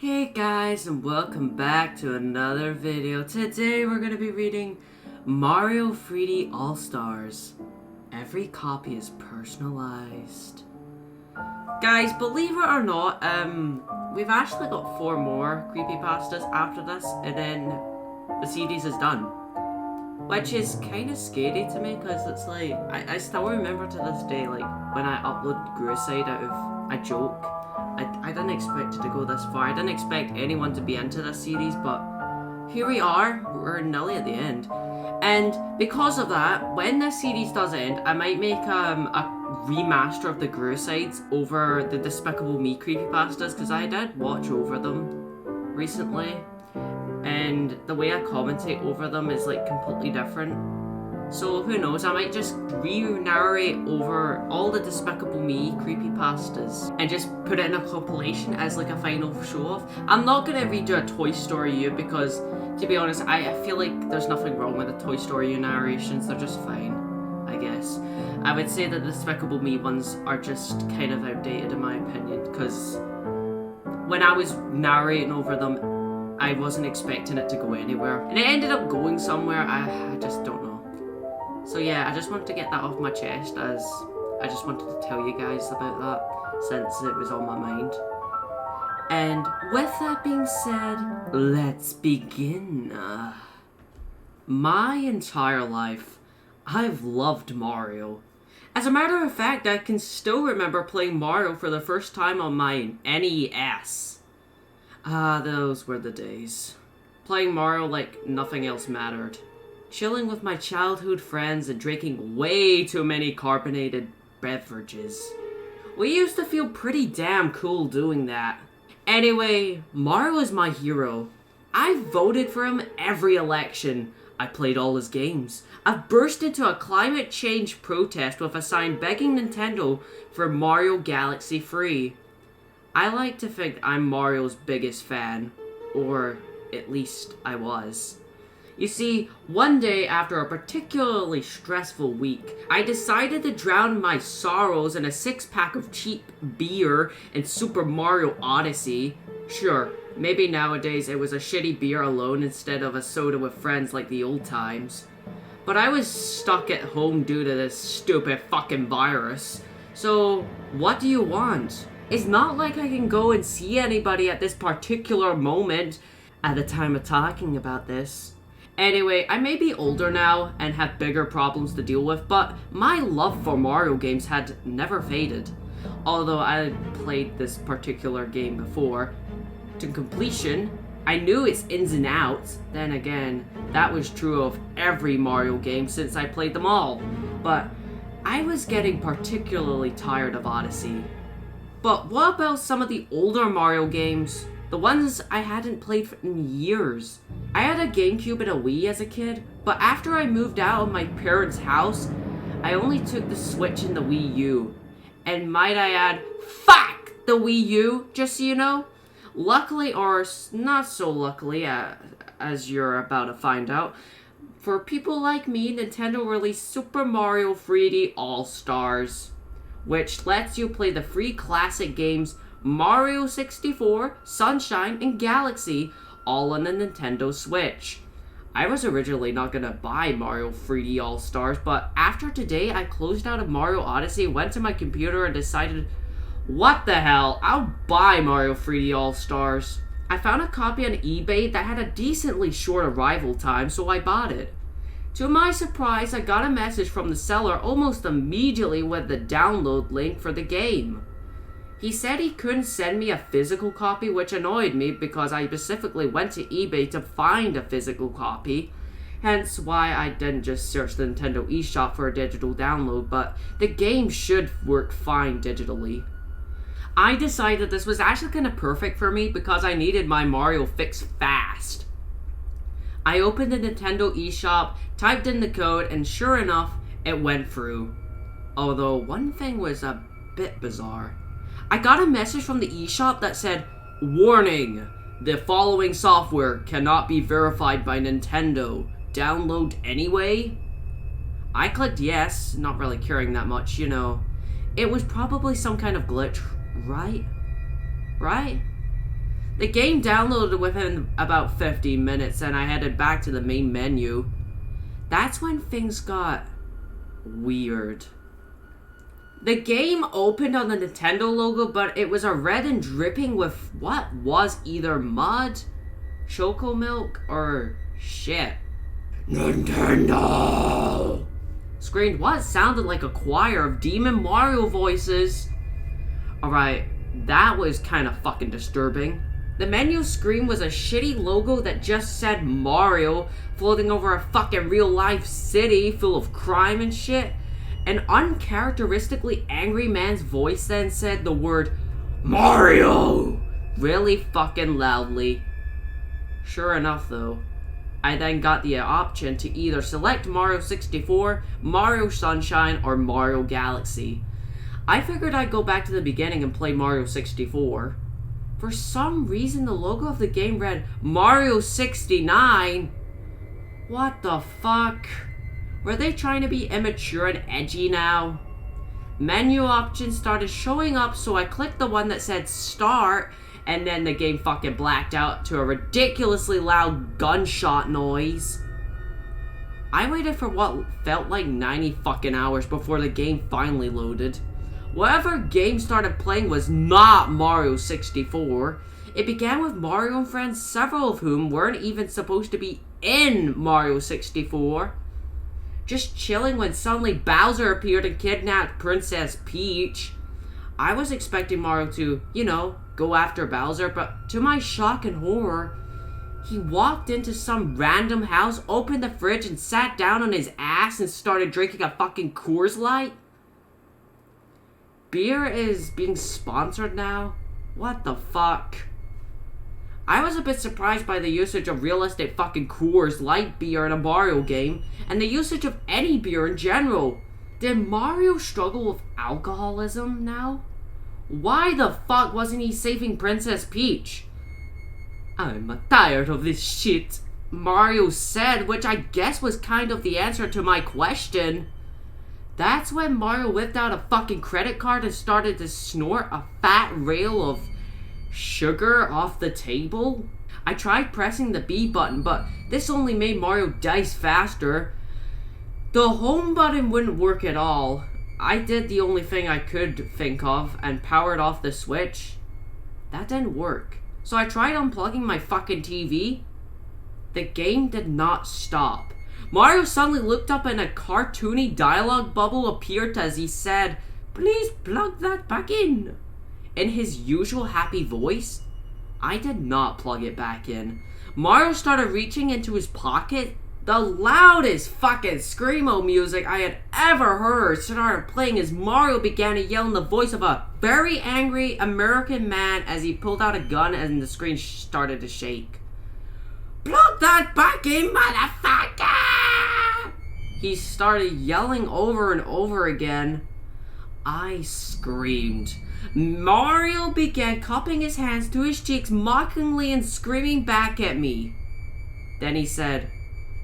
Hey guys, and welcome back to another video. Today we're going to be reading Mario 3D All-Stars. Every copy is personalized. Guys, believe it or not, we've actually got 4 more creepypastas after this, and then the series is done. Which is kind of scary to me, because it's like, I still remember to this day, like, when I uploaded Grueside out of a joke. I didn't expect it to go this far. I didn't expect anyone to be into this series, but here we are. We're nearly at the end. And because of that, when this series does end, I might make a remaster of the Gruesides over the Despicable Me creepypastas, because I did watch over them recently. And the way I commentate over them is like completely different. So who knows, I might just re-narrate over all the Despicable Me creepypastas and just put it in a compilation as like a final show-off. I'm not going to redo a Toy Story U because, to be honest, I feel like there's nothing wrong with the Toy Story U narrations. They're just fine, I guess. I would say that the Despicable Me ones are just kind of outdated in my opinion, because when I was narrating over them, I wasn't expecting it to go anywhere. And it ended up going somewhere, I just don't know. So yeah, I just wanted to get that off my chest, as I just wanted to tell you guys about that, since it was on my mind. And with that being said, let's begin. My entire life, I've loved Mario. As a matter of fact, I can still remember playing Mario for the first time on my NES. Those were the days. Playing Mario like nothing else mattered. Chilling with my childhood friends and drinking way too many carbonated beverages. We used to feel pretty damn cool doing that. Anyway, Mario is my hero. I voted for him every election. I played all his games. I've burst into a climate change protest with a sign begging Nintendo for Mario Galaxy free. I like to think I'm Mario's biggest fan. Or at least I was. You see, one day after a particularly stressful week, I decided to drown my sorrows in a 6-pack of cheap beer and Super Mario Odyssey. Sure, maybe nowadays it was a shitty beer alone instead of a soda with friends like the old times. But I was stuck at home due to this stupid fucking virus. So, what do you want? It's not like I can go and see anybody at this particular moment at the time of talking about this. Anyway, I may be older now and have bigger problems to deal with, but my love for Mario games had never faded. Although I had played this particular game before to completion, I knew its ins and outs. Then again, that was true of every Mario game since I played them all. But I was getting particularly tired of Odyssey. But what about some of the older Mario games? The ones I hadn't played in years. I had a GameCube and a Wii as a kid, but after I moved out of my parents' house, I only took the Switch and the Wii U. And might I add, fuck the Wii U, just so you know. Luckily, or not so luckily, as you're about to find out, for people like me, Nintendo released Super Mario 3D All-Stars, which lets you play the free classic games Mario 64, Sunshine, and Galaxy, all on the Nintendo Switch. I was originally not gonna buy Mario 3D All-Stars, but after today, I closed out of Mario Odyssey, went to my computer, and decided, what the hell, I'll buy Mario 3D All-Stars. I found a copy on eBay that had a decently short arrival time, so I bought it. To my surprise, I got a message from the seller almost immediately with the download link for the game. He said he couldn't send me a physical copy, which annoyed me because I specifically went to eBay to find a physical copy. Hence why I didn't just search the Nintendo eShop for a digital download, but the game should work fine digitally. I decided this was actually kind of perfect for me because I needed my Mario fix fast. I opened the Nintendo eShop, typed in the code, and sure enough, it went through. Although one thing was a bit bizarre. I got a message from the eShop that said, warning, the following software cannot be verified by Nintendo. Download anyway? I clicked yes, not really caring that much, you know. It was probably some kind of glitch, right? Right? The game downloaded within about 15 minutes and I headed back to the main menu. That's when things got weird. The game opened on the Nintendo logo, but it was a red and dripping with what was either mud, choco milk, or shit. Nintendo! Screamed what sounded like a choir of Demon Mario voices. Alright, that was kind of fucking disturbing. The menu screen was a shitty logo that just said Mario floating over a fucking real life city full of crime and shit. An uncharacteristically angry man's voice then said the word Mario really fucking loudly. Sure enough though, I then got the option to either select Mario 64, Mario Sunshine, or Mario Galaxy. I figured I'd go back to the beginning and play Mario 64. For some reason the logo of the game read Mario 69. What the fuck? Were they trying to be immature and edgy now? Menu options started showing up, so I clicked the one that said start, and then the game fucking blacked out to a ridiculously loud gunshot noise. I waited for what felt like 90 fucking hours before the game finally loaded. Whatever game started playing was not Mario 64. It began with Mario and friends, several of whom weren't even supposed to be in Mario 64. Just chilling when suddenly Bowser appeared and kidnapped Princess Peach. I was expecting Mario to, go after Bowser, but to my shock and horror, he walked into some random house, opened the fridge, and sat down on his ass and started drinking a fucking Coors Light. Beer is being sponsored now? What the fuck? I was a bit surprised by the usage of realistic fucking Coors Light beer in a Mario game, and the usage of any beer in general. Did Mario struggle with alcoholism now? Why the fuck wasn't he saving Princess Peach? I'm tired of this shit, Mario said, which I guess was kind of the answer to my question. That's when Mario whipped out a fucking credit card and started to snort a fat rail of sugar off the table. I tried pressing the B button, but this only made Mario dice faster. The home button wouldn't work at all. I did the only thing I could think of and powered off the switch. That didn't work. So I tried unplugging my fucking TV. The game did not stop. Mario suddenly looked up and a cartoony dialogue bubble appeared as he said, "Please plug that back in." In his usual happy voice, I did not plug it back in. Mario started reaching into his pocket. The loudest fucking screamo music I had ever heard started playing as Mario began to yell in the voice of a very angry American man as he pulled out a gun and the screen started to shake. "Plug that back in, motherfucker!" He started yelling over and over again. I screamed. Mario began cupping his hands to his cheeks mockingly and screaming back at me. Then he said,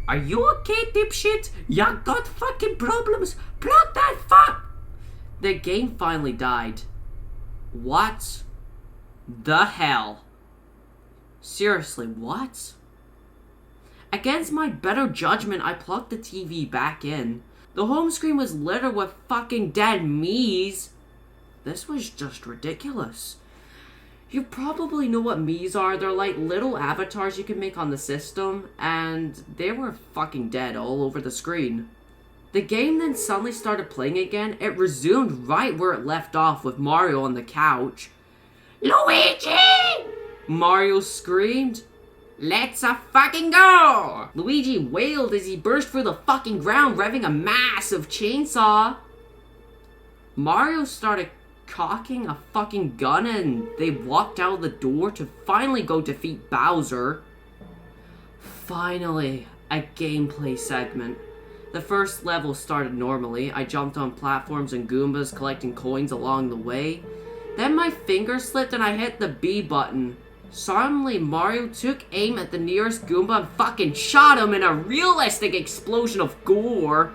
"Are you okay, dipshit? You got fucking problems? Plug that fuck!" The game finally died. What the hell? Seriously, what? Against my better judgment, I plugged the TV back in. The home screen was littered with fucking dead Miis. This was just ridiculous. You probably know what Miis are. They're like little avatars you can make on the system, and they were fucking dead all over the screen. The game then suddenly started playing again. It resumed right where it left off with Mario on the couch. "Luigi!" Mario screamed. "Let's fucking go!" Luigi wailed as he burst through the fucking ground, revving a massive chainsaw. Mario started cocking a fucking gun and they walked out the door to finally go defeat Bowser. Finally, a gameplay segment. The first level started normally. I jumped on platforms and Goombas collecting coins along the way. Then my finger slipped and I hit the B button. Suddenly, Mario took aim at the nearest Goomba and fucking shot him in a realistic explosion of gore.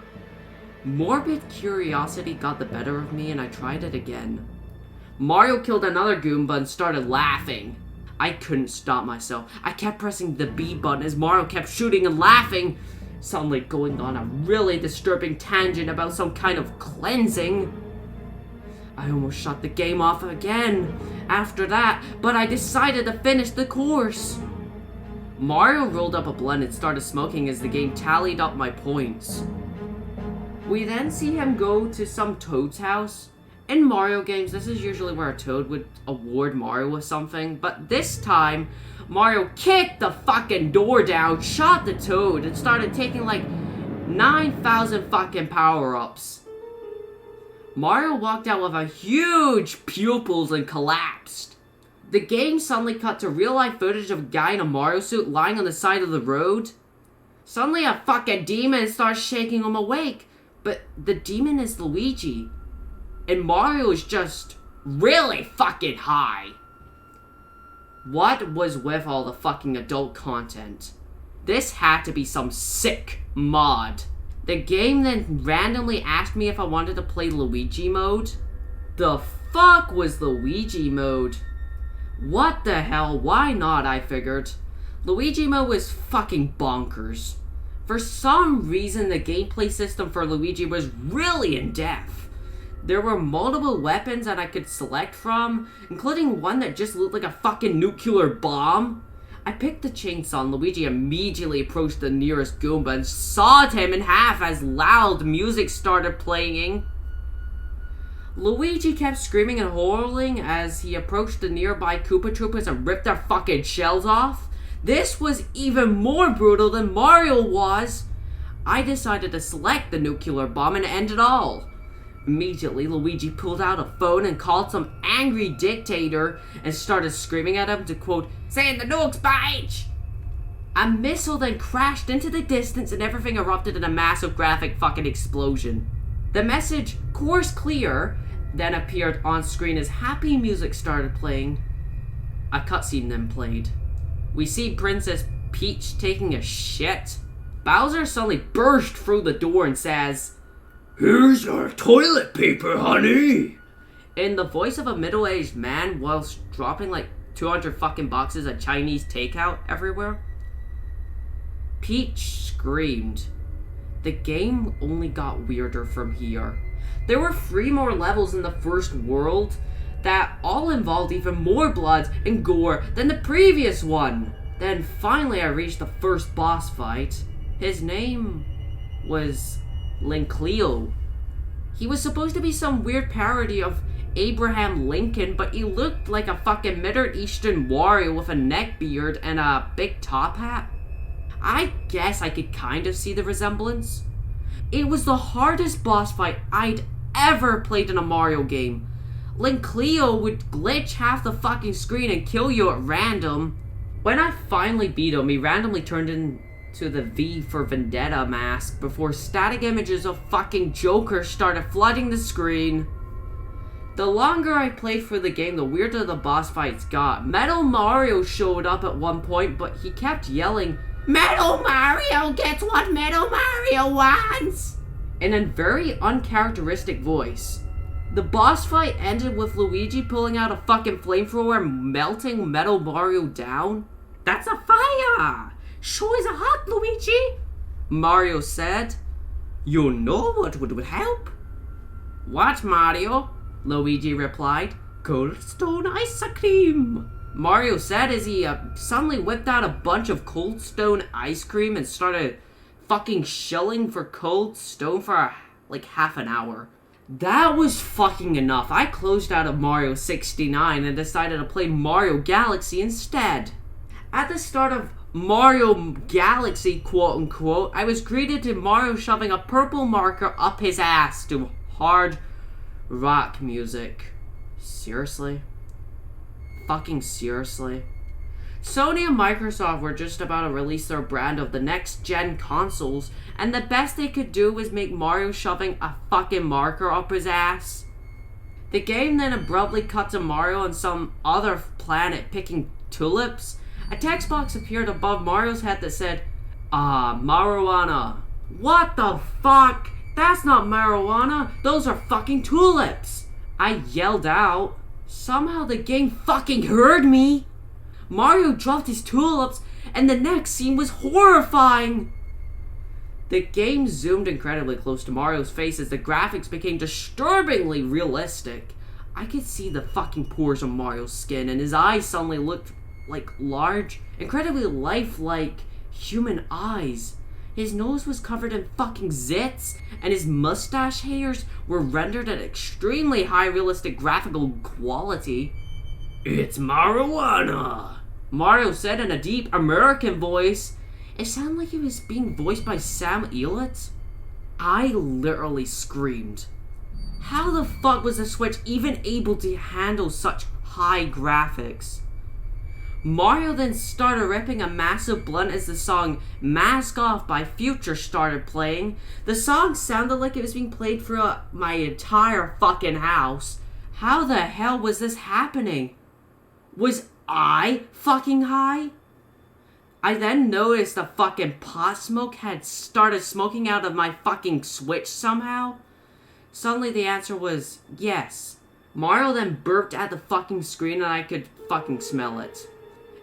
Morbid curiosity got the better of me and I tried it again. Mario killed another Goomba and started laughing. I couldn't stop myself. I kept pressing the B button as Mario kept shooting and laughing, suddenly going on a really disturbing tangent about some kind of cleansing. I almost shut the game off again after that, but I decided to finish the course. Mario rolled up a blunt and started smoking as the game tallied up my points. We then see him go to some Toad's house. In Mario games, this is usually where a Toad would award Mario with something, but this time, Mario kicked the fucking door down, shot the Toad, and started taking like 9,000 fucking power-ups. Mario walked out with a huge pupils and collapsed. The game suddenly cut to real-life footage of a guy in a Mario suit lying on the side of the road. Suddenly a fucking demon starts shaking him awake, but the demon is Luigi. And Mario is just really fucking high. What was with all the fucking adult content? This had to be some sick mod. The game then randomly asked me if I wanted to play Luigi mode. The fuck was Luigi mode? What the hell, why not, I figured. Luigi mode was fucking bonkers. For some reason, the gameplay system for Luigi was really in-depth. There were multiple weapons that I could select from, including one that just looked like a fucking nuclear bomb. I picked the chainsaw and Luigi immediately approached the nearest Goomba and sawed him in half as loud music started playing. Luigi kept screaming and howling as he approached the nearby Koopa Troopas and ripped their fucking shells off. This was even more brutal than Mario was. I decided to select the nuclear bomb and end it all. Immediately, Luigi pulled out a phone and called some angry dictator and started screaming at him to, quote, "Send the nukes, bitch!" A missile then crashed into the distance and everything erupted in a massive graphic fucking explosion. The message, "Course clear," then appeared on screen as happy music started playing. A cutscene then played. We see Princess Peach taking a shit. Bowser suddenly burst through the door and says, "Here's your toilet paper, honey," in the voice of a middle-aged man whilst dropping like 200 fucking boxes of Chinese takeout everywhere. Peach screamed. The game only got weirder from here. There were 3 more levels in the first world that all involved even more blood and gore than the previous one. Then finally I reached the first boss fight. His name was Linkeo. He was supposed to be some weird parody of Abraham Lincoln, but he looked like a fucking Middle Eastern warrior with a neck beard and a big top hat. I guess I could kind of see the resemblance. It was the hardest boss fight I'd ever played in a Mario game. Linkeo would glitch half the fucking screen and kill you at random. When I finally beat him, he randomly turned into the V for Vendetta mask before static images of fucking Joker started flooding the screen. The longer I played through the game, the weirder the boss fights got. Metal Mario showed up at one point, but he kept yelling, "Metal Mario gets what Metal Mario wants!" in a very uncharacteristic voice. The boss fight ended with Luigi pulling out a fucking flamethrower and melting Metal Mario down. "That's a fire! Sure is hot, Luigi," Mario said. "You know what would help?" "What, Mario?" Luigi replied. "Cold Stone ice cream," Mario said as he suddenly whipped out a bunch of Cold Stone ice cream and started fucking shilling for Cold Stone for like half an hour. That was fucking enough. I closed out of Mario 69 and decided to play Mario Galaxy instead. At the start of Mario Galaxy, quote unquote, I was greeted to Mario shoving a purple marker up his ass to hard rock music. Seriously? Fucking seriously? Sony and Microsoft were just about to release their brand of the next gen consoles, and the best they could do was make Mario shoving a fucking marker up his ass. The game then abruptly cut to Mario on some other planet picking tulips. A text box appeared above Mario's head that said, marijuana. What the fuck? That's not marijuana, those are fucking tulips. I yelled out. Somehow the game fucking heard me. Mario dropped his tulips, and the next scene was horrifying. The game zoomed incredibly close to Mario's face as the graphics became disturbingly realistic. I could see the fucking pores on Mario's skin, and his eyes suddenly looked like large, incredibly lifelike human eyes. His nose was covered in fucking zits, and his mustache hairs were rendered at extremely high realistic graphical quality. "It's marijuana," Mario said in a deep American voice. It sounded like he was being voiced by Sam Elliott. I literally screamed. How the fuck was the Switch even able to handle such high graphics? Mario then started ripping a massive blunt as the song Mask Off by Future started playing. The song sounded like it was being played throughout my entire fucking house. How the hell was this happening? Was I fucking high? I then noticed the fucking pot smoke had started smoking out of my fucking Switch somehow. Suddenly the answer was yes. Mario then burped at the fucking screen and I could fucking smell it.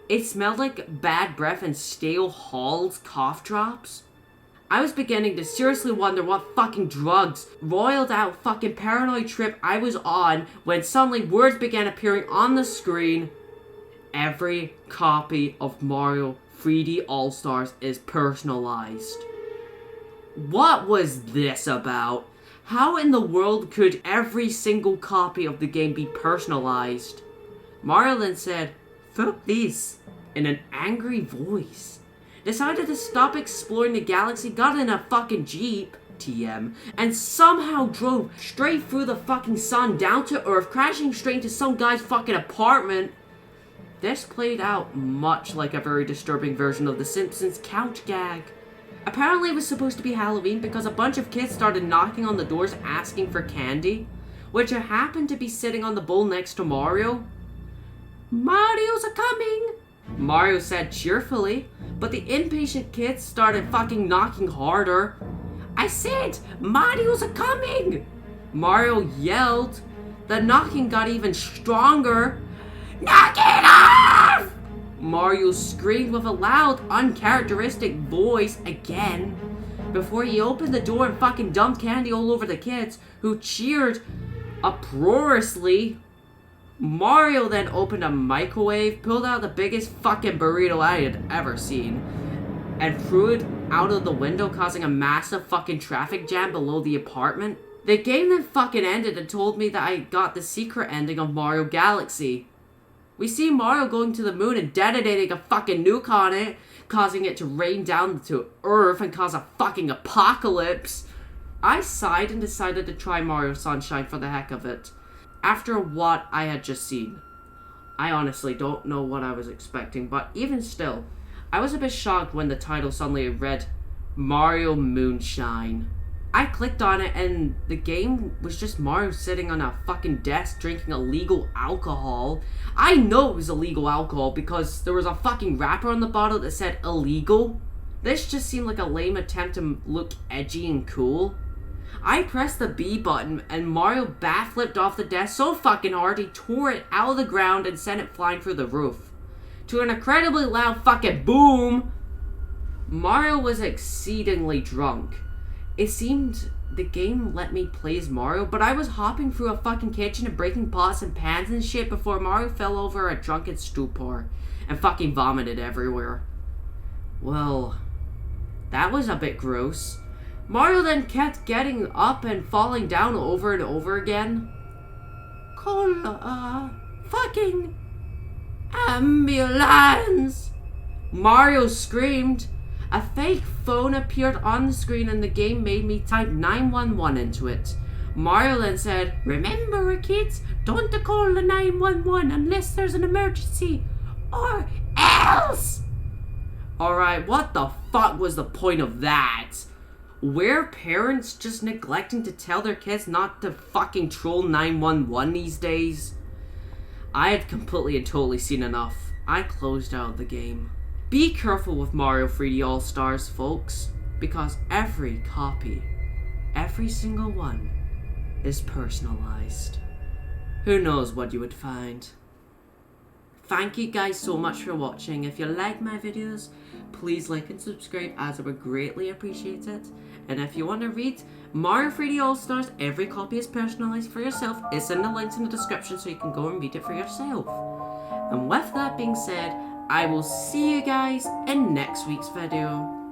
It smelled like bad breath and stale Hall's cough drops. I was beginning to seriously wonder what fucking drugs, roiled out fucking paranoid trip I was on when suddenly words began appearing on the screen. Every copy of Mario 3D All-Stars is personalized. What was this about? How in the world could every single copy of the game be personalized? Mario then said, "Fuck this," in an angry voice. Decided to stop exploring the galaxy, got in a fucking Jeep, TM, and somehow drove straight through the fucking sun down to Earth, crashing straight into some guy's fucking apartment. This played out much like a very disturbing version of The Simpsons couch gag. Apparently it was supposed to be Halloween because a bunch of kids started knocking on the doors asking for candy, which happened to be sitting on the bowl next to Mario. "Mario's a-coming," Mario said cheerfully, but the impatient kids started fucking knocking harder. "I said, Mario's a-coming," Mario yelled. The knocking got even stronger. "Knock it off!" Mario screamed with a loud, uncharacteristic voice again, before he opened the door and fucking dumped candy all over the kids, who cheered uproariously. Mario then opened a microwave, pulled out the biggest fucking burrito I had ever seen, and threw it out of the window, causing a massive fucking traffic jam below the apartment. The game then fucking ended and told me that I got the secret ending of Mario Galaxy. We see Mario going to the moon and detonating a fucking nuke on it, causing it to rain down to Earth and cause a fucking apocalypse. I sighed and decided to try Mario Sunshine for the heck of it. After what I had just seen. I honestly don't know what I was expecting, but even still, I was a bit shocked when the title suddenly read Mario Moonshine. I clicked on it and the game was just Mario sitting on a fucking desk drinking illegal alcohol. I know it was illegal alcohol because there was a fucking wrapper on the bottle that said illegal. This just seemed like a lame attempt to look edgy and cool. I pressed the B button and Mario backflipped off the desk so fucking hard he tore it out of the ground and sent it flying through the roof. To an incredibly loud fucking boom! Mario was exceedingly drunk. It seemed the game let me play as Mario, but I was hopping through a fucking kitchen and breaking pots and pans and shit before Mario fell over a drunken stupor and fucking vomited everywhere. Well, that was a bit gross. Mario then kept getting up and falling down over and over again. "Call fucking ambulance!" Mario screamed. A fake phone appeared on the screen and the game made me type 911 into it. Mario then said, "Remember kids, don't call the 911 unless there's an emergency, or else!" Alright, what the fuck was the point of that? Were parents just neglecting to tell their kids not to fucking troll 911 these days? I had completely and totally seen enough. I closed out of the game. Be careful with Mario 3D All-Stars, folks, because every copy, every single one, is personalized. Who knows what you would find? thank you guys so much for watching. If you like my videos, please like and subscribe, as I would greatly appreciate it. And if you want to read Mario 3D All-Stars, every copy is personalised for yourself. It's in the links in the description so you can go and read it for yourself. And with that being said, I will see you guys in next week's video.